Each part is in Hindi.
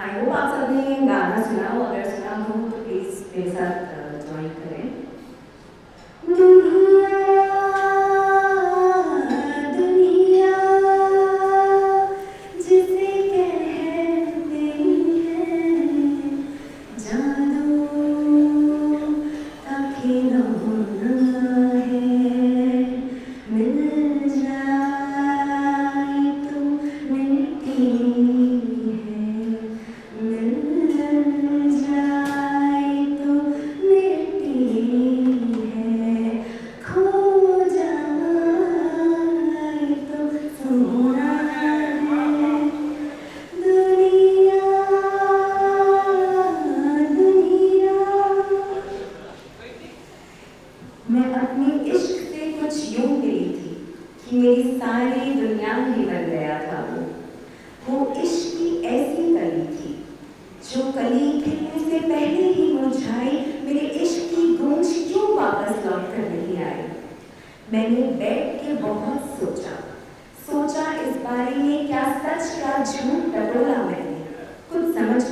आई होप आप सबने गाना सुना हो, अगर सुना हो तो प्लीज मेरे साथ ज्वाइन करें। दुनिया दुनिया जिसे कहते हैं जादू का खिलौना है, मिल जाए तो मिलती है, मिल जाए तो मिलती है, खो जाए तो सोना है। दुनिया दुनिया मैं अपने इश्क से कुछ यूं मिली थी कि मेरी सारी दुनिया ही बन गया था। वो इश्क की ऐसी कली थी जो कली खिलने से पहले ही मुरझाई। मेरे इश्क की गूंज क्यों वापस लौट कर नहीं आई। मैंने बैठ के बहुत सोचा इस बारे में, क्या सच क्या झूठ टटोला मैंने। कुछ समझ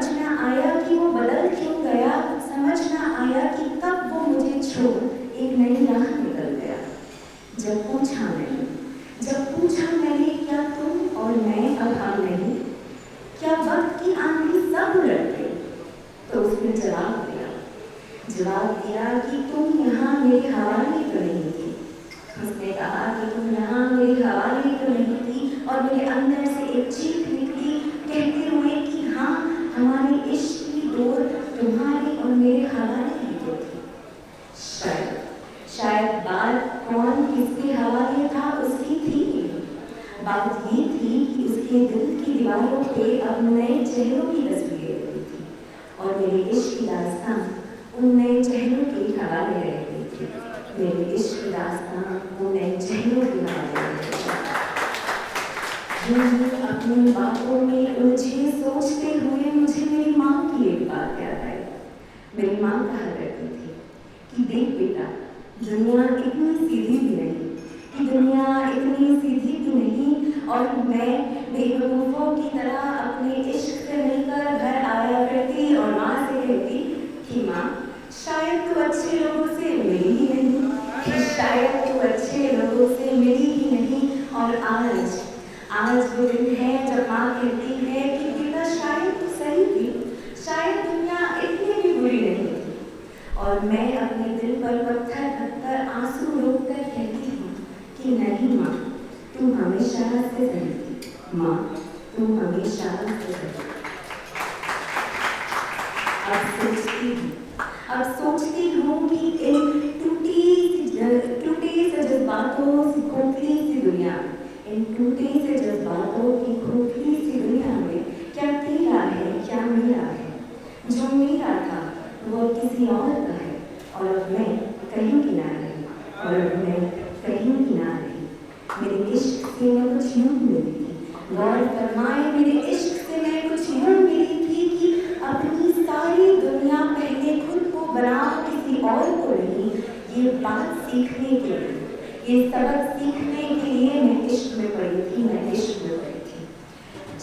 ना आया कि वो बदल क्यों गया। कुछ समझ ना आया कि कब वो मुझे छोड़ एक नई राह निकल गया। जब पूछा मैंने क्या तुम और मैं अब हम नहीं, क्या वक्त की आंधी सब उलट गई, तो उसने जवाब दिया कि तुम यहाँ मेरे हवाले तो नहीं थी। उसने कहा कि तुम यहाँ मेरे हवाले तो नहीं थी, और मेरे अंदर से एक चीख निकली कहते हुए कि हाँ, हमारे इश्क की डोर तुम्हारे और मेरे हवाले ही तो थी। शायद बात कौन किसके हवाले था उसकी थी। बात ये थी कि उसके दिल की दीवारों पे अब नए चेहरों की तस्वीरें लगी थी, और मेरे इश्क की दास्तां उन नए चेहरों के हवाले रह गई थी। मेरे इश्क की दास्तां उन नए चेहरों के हवाले रह गई थी। अपनी बातों में उलझे सोचते हुए मुझे मेरी माँ की एक बात याद आई। मेरी माँ कहा करती थी कि देख बेटा, दुनिया इतनी सीधी भी नहीं, और मैं बेवकूफ़ों की तरह अपने इश्क से मिलकर घर आया करती और माँ से कहती कि माँ, शायद तू अच्छे लोगों से मिली ही नहीं, और आज वो दिन है जब माँ कहती है कि बेटा, शायद तू सही थी, शायद दुनिया इतनी भी बुरी नहीं थी। और मैं अपने दिल पर पत्थर रखकर आंसू रोककर कहती हूँ कि नहीं माँ, तुम हमेशा से सही थी। माँ, तुम हमेशा से सही। अब सोचती हूँ कि इन टूटे से जज्बातों की खोखली सी दुनिया में क्या तेरा है, क्या मेरा है। जो मेरा था वो किसी और का है, और अब मैं कहीं की ना रही, मेरे इश्क से मैं कुछ यूं मिली थी। गौर फरमाए, मेरे इश्क से मैं कुछ यूं मिली थी कि अपनी सारी दुनिया पहले खुद को बनाओ, किसी और को नहीं। ये बात सीखने के लिए, ये सबक सीखने के लिए मैं इश्क में पड़ी थी।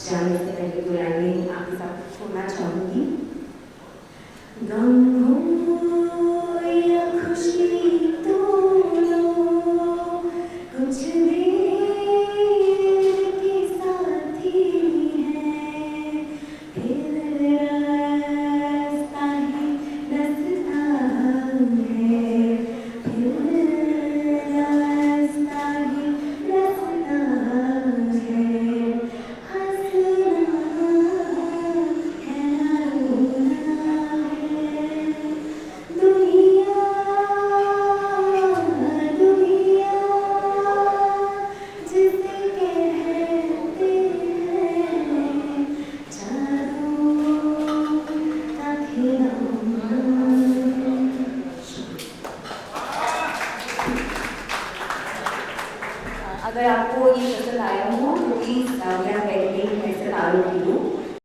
जाने से पहले दो लाइनें आपके साथ छोड़ना चाहूँगी। गम हो या खुशी दोनों कुछ देर के साथ ही है, फिर रास्ता ही रास्ता है, अगर आपको ये पसंद आया हो तो प्लीज़ मेरा पेंटिंग है सितारों की हो,